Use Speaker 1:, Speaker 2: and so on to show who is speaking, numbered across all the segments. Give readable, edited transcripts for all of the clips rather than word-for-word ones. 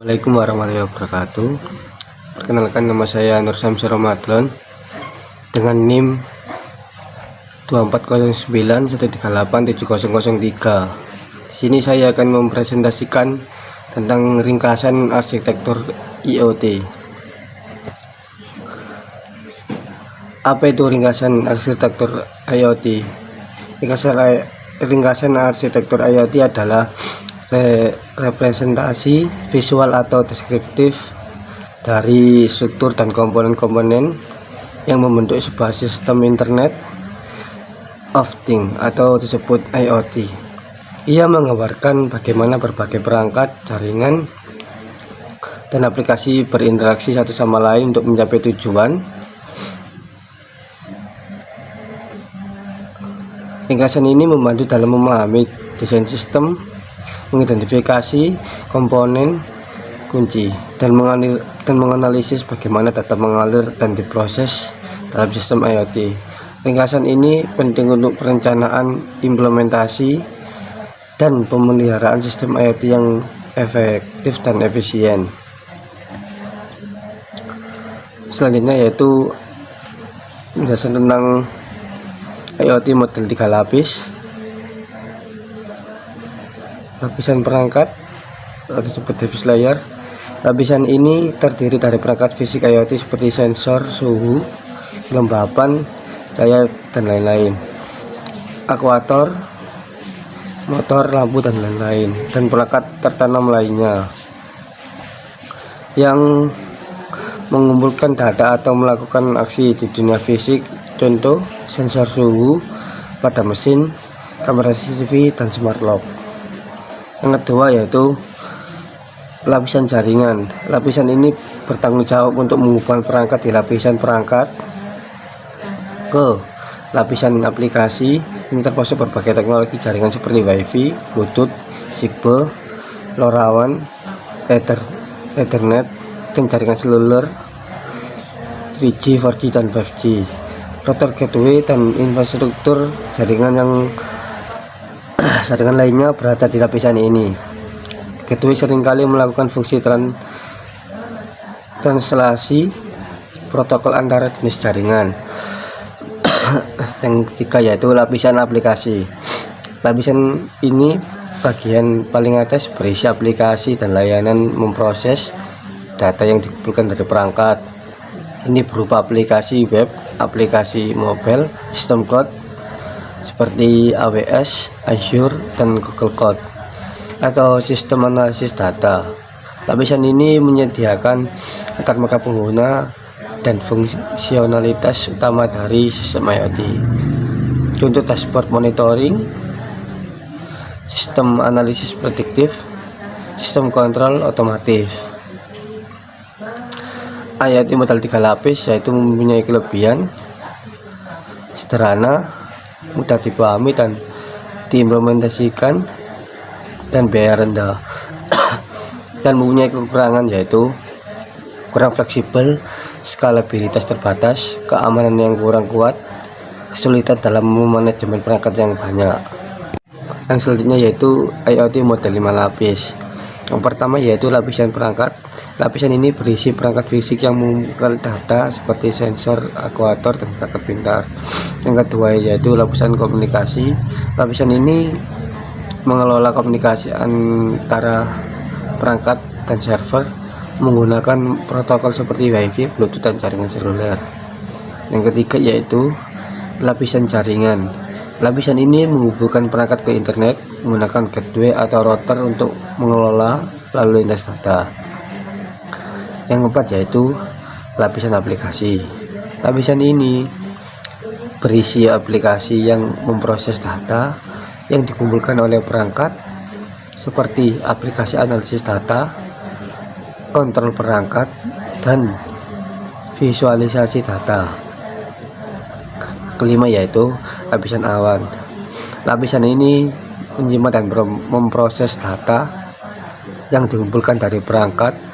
Speaker 1: Assalamualaikum warahmatullahi wabarakatuh. Perkenalkan, nama saya Nur Syamsi Ramadan dengan NIM 2409138703. Di sini saya akan mempresentasikan tentang ringkasan arsitektur IoT. Apa itu ringkasan arsitektur IoT? Ringkasan arsitektur IoT adalah representasi visual atau deskriptif dari struktur dan komponen-komponen yang membentuk sebuah sistem Internet of Things atau disebut IoT. Ia menggambarkan bagaimana berbagai perangkat, jaringan, dan aplikasi berinteraksi satu sama lain untuk mencapai tujuan. Ringkasan ini membantu dalam memahami desain sistem, mengidentifikasi komponen kunci, dan menganalisis bagaimana data mengalir dan diproses dalam sistem IoT. Ringkasan ini penting untuk perencanaan, implementasi, dan pemeliharaan sistem IoT yang efektif dan efisien. Selanjutnya yaitu penjelasan tentang IoT model 3 lapis. Lapisan perangkat atau disebut device layer. Lapisan ini terdiri dari perangkat fisik IoT seperti sensor, suhu, kelembapan, cahaya, dan lain-lain, aktuator, motor, lampu, dan lain-lain, dan perangkat tertanam lainnya yang mengumpulkan data atau melakukan aksi di dunia fisik. Contoh sensor suhu pada mesin, kamera CCTV, dan smart lock. Yang kedua yaitu lapisan jaringan. Lapisan ini bertanggung jawab untuk menghubungkan perangkat di lapisan perangkat ke lapisan aplikasi. Ini termasuk berbagai teknologi jaringan seperti Wi-Fi, Bluetooth, Zigbee, LoRaWAN, Ethernet, dan jaringan seluler 3G, 4G, dan 5G. Router, gateway, dan infrastruktur jaringan lainnya berada di lapisan ini. Gateway seringkali melakukan fungsi translasi protokol antara jenis jaringan. Yang ketiga yaitu lapisan aplikasi. Lapisan ini bagian paling atas berisi aplikasi dan layanan memproses data yang dikumpulkan dari perangkat. Ini berupa aplikasi web, aplikasi mobile, sistem cloud seperti AWS, Azure, dan Google Cloud, atau sistem analisis data. Lapisan ini menyediakan antar mereka pengguna dan fungsionalitas utama dari sistem IoT. Contoh dashboard monitoring, sistem analisis prediktif, sistem kontrol otomatis. IoT model 3 lapis yaitu mempunyai kelebihan sederhana, mudah dipahami dan diimplementasikan, dan biaya rendah. Dan mempunyai kekurangan yaitu kurang fleksibel, skalabilitas terbatas, keamanan yang kurang kuat, kesulitan dalam memanajemen perangkat yang banyak. Yang selanjutnya yaitu IoT model 5 lapis. Yang pertama yaitu lapisan perangkat. Lapisan ini berisi perangkat fisik yang mengumpulkan data seperti sensor, aktuator, dan perangkat pintar. Yang kedua yaitu lapisan komunikasi. Lapisan ini mengelola komunikasi antara perangkat dan server menggunakan protokol seperti Wi-Fi, Bluetooth, dan jaringan seluler. Yang ketiga yaitu lapisan jaringan. Lapisan ini menghubungkan perangkat ke internet menggunakan gateway atau router untuk mengelola lalu lintas data. Yang keempat yaitu lapisan aplikasi. Lapisan ini berisi aplikasi yang memproses data yang dikumpulkan oleh perangkat seperti aplikasi analisis data, kontrol perangkat, dan visualisasi data. Kelima yaitu lapisan awan. Lapisan ini menyimpan dan memproses data yang dikumpulkan dari perangkat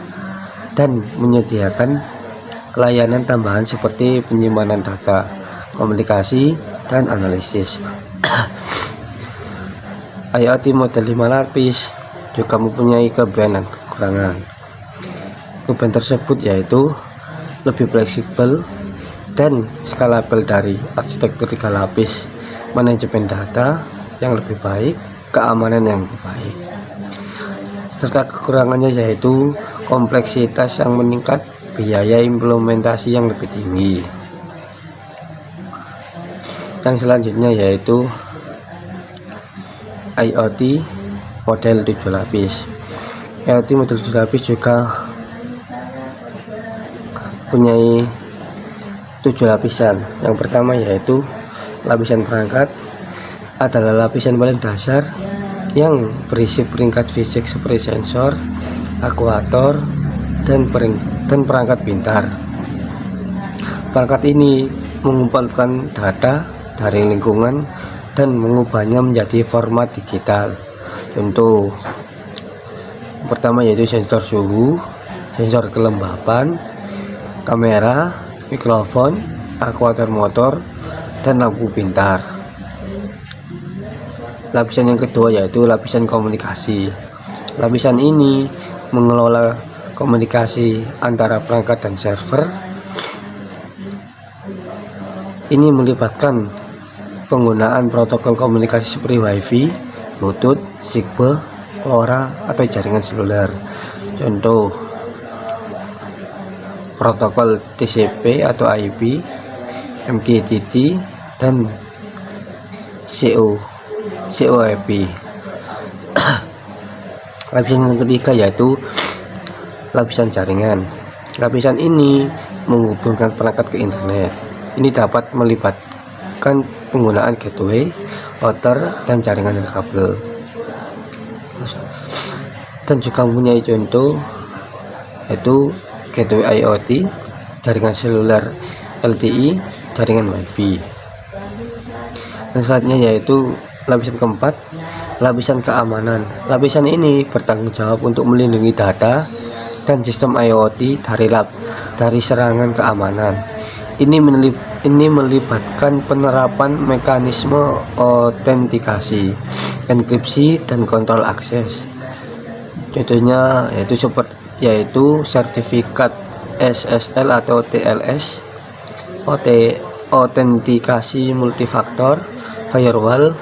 Speaker 1: dan menyediakan layanan tambahan seperti penyimpanan data, komunikasi, dan analisis. IoT model 5 lapis juga mempunyai kelebihan dan kekurangan. Kelebihan tersebut yaitu lebih fleksibel dan skalabel dari arsitektur 3 lapis, manajemen data yang lebih baik, keamanan yang lebih baik. Serta kekurangannya yaitu kompleksitas yang meningkat, biaya implementasi yang lebih tinggi. Yang selanjutnya yaitu IoT model 7 lapis. IoT model 7 lapis juga punya 7 lapisan. Yang pertama yaitu lapisan perangkat, adalah lapisan paling dasar yang berisi peringkat fisik seperti sensor, aktuator, dan perangkat pintar. Perangkat ini mengumpulkan data dari lingkungan dan mengubahnya menjadi format digital. Contoh pertama yaitu sensor suhu, sensor kelembapan, kamera, mikrofon, aktuator motor, dan lampu pintar. Lapisan yang kedua yaitu lapisan komunikasi. Lapisan ini mengelola komunikasi antara perangkat dan server. Ini melibatkan penggunaan protokol komunikasi seperti Wi-Fi, Bluetooth, Zigbee, LoRa, atau jaringan seluler. Contoh protokol TCP atau IP, MQTT, dan COIP. Lapisan yang ketiga yaitu lapisan jaringan. Lapisan ini menghubungkan perangkat ke internet. Ini dapat melibatkan penggunaan gateway, router, dan jaringan kabel. Dan juga mempunyai contoh yaitu gateway IoT, jaringan seluler LTE, jaringan Wi-Fi. Dan selanjutnya yaitu lapisan keempat, lapisan keamanan. Lapisan ini bertanggung jawab untuk melindungi data dan sistem IoT dari serangan keamanan. Ini melibatkan penerapan mekanisme autentikasi, enkripsi, dan kontrol akses. Contohnya yaitu sertifikat SSL atau TLS, autentikasi multifaktor, firewall,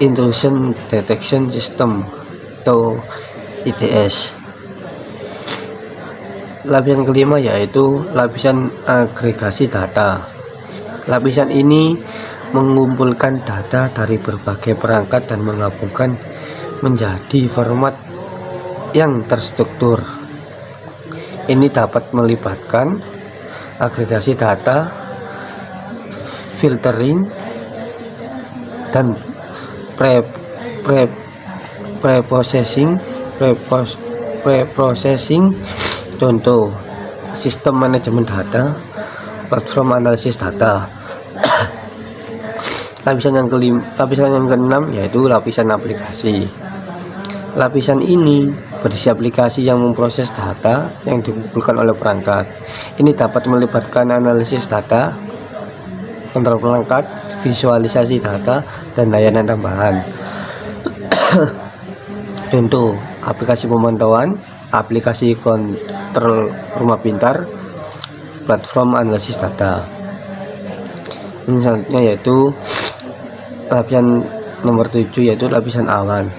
Speaker 1: intrusion detection system atau IDS. Lapisan kelima yaitu lapisan agregasi data. Lapisan ini mengumpulkan data dari berbagai perangkat dan menggabungkan menjadi format yang terstruktur. Ini dapat melibatkan agregasi data, filtering, dan preprocessing. Contoh sistem manajemen data, platform analisis data. Lapisan yang keenam yaitu lapisan aplikasi. Lapisan ini berisi aplikasi yang memproses data yang dikumpulkan oleh perangkat. Ini dapat melibatkan analisis data, kontrol perangkat, visualisasi data, dan layanan tambahan. Contoh aplikasi pemantauan, aplikasi kontrol rumah pintar, platform analisis data. Ini selanjutnya yaitu lapisan nomor 7 yaitu lapisan awan.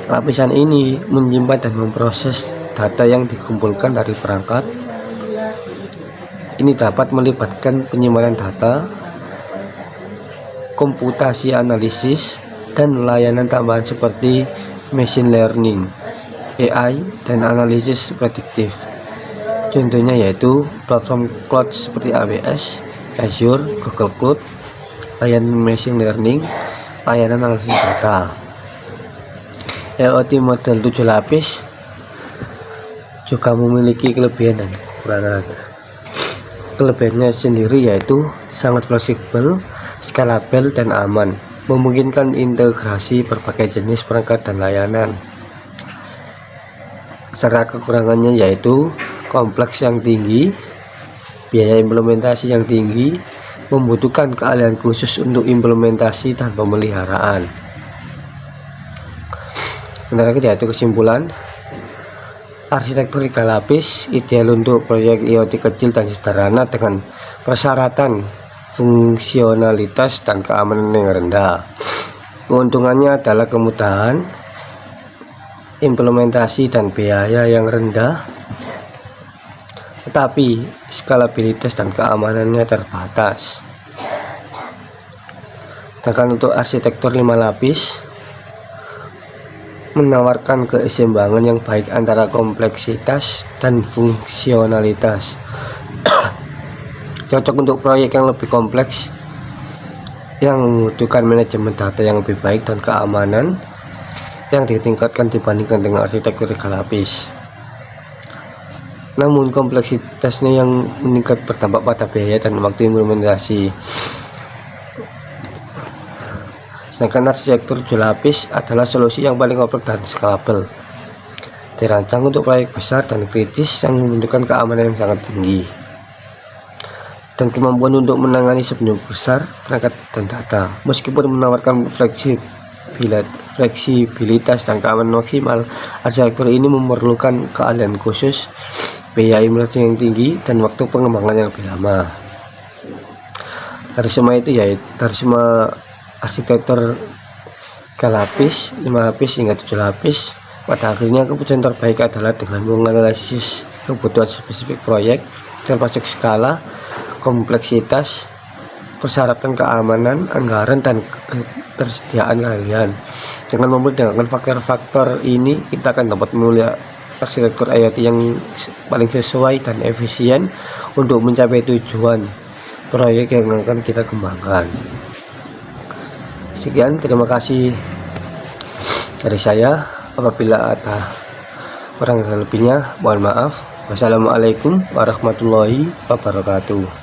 Speaker 1: Lapisan ini menyimpan dan memproses data yang dikumpulkan dari perangkat. Ini dapat melibatkan penyimpanan data, komputasi analisis, dan layanan tambahan seperti machine learning, AI, dan analisis prediktif. Contohnya yaitu platform cloud seperti AWS, Azure, Google Cloud, layanan machine learning, layanan analisis data. IoT model 7 lapis juga memiliki kelebihan dan kekurangan. Kelebihannya sendiri yaitu sangat fleksibel, skalabel, dan aman, memungkinkan integrasi berbagai jenis perangkat dan layanan. Serta kekurangannya yaitu kompleks yang tinggi, biaya implementasi yang tinggi, membutuhkan keahlian khusus untuk implementasi dan pemeliharaan. Sebentar lagi yaitu kesimpulan, Arsitektur 3 lapis ideal untuk proyek IoT kecil dan sederhana dengan persyaratan fungsionalitas dan keamanan yang rendah. Keuntungannya adalah kemudahan implementasi dan biaya yang rendah, tetapi skalabilitas dan keamanannya terbatas. Sedangkan untuk arsitektur 5 lapis menawarkan keseimbangan yang baik antara kompleksitas dan fungsionalitas. Cocok untuk proyek yang lebih kompleks yang membutuhkan manajemen data yang lebih baik dan keamanan yang ditingkatkan dibandingkan dengan arsitektur 3 lapis. Namun kompleksitasnya yang meningkat berdampak pada biaya dan waktu implementasi. Sedangkan arsitektur 7 lapis adalah solusi yang paling kompleks dan scalable, dirancang untuk proyek besar dan kritis yang membutuhkan keamanan yang sangat tinggi dan kemampuan untuk menangani sebanyak besar perangkat dan data. Meskipun menawarkan fleksibilitas dan keamanan maksimal, arsitektur ini memerlukan keahlian khusus, biaya implementasi yang tinggi, dan waktu pengembangan yang lebih lama. Dari semua itu, dari semua arsitektur 3 lapis, 5 lapis hingga 7 lapis, pada akhirnya keputusan terbaik adalah dengan menganalisis kebutuhan spesifik proyek termasuk skala, kompleksitas, persyaratan keamanan, anggaran, dan ketersediaan keahlian. Dengan mempertimbangkan faktor-faktor ini, kita akan dapat memilih arsitektur IoT yang paling sesuai dan efisien untuk mencapai tujuan proyek yang akan kita kembangkan. Sekian, terima kasih dari saya. Apabila ada kurang lebihnya, mohon maaf. Wassalamualaikum warahmatullahi wabarakatuh.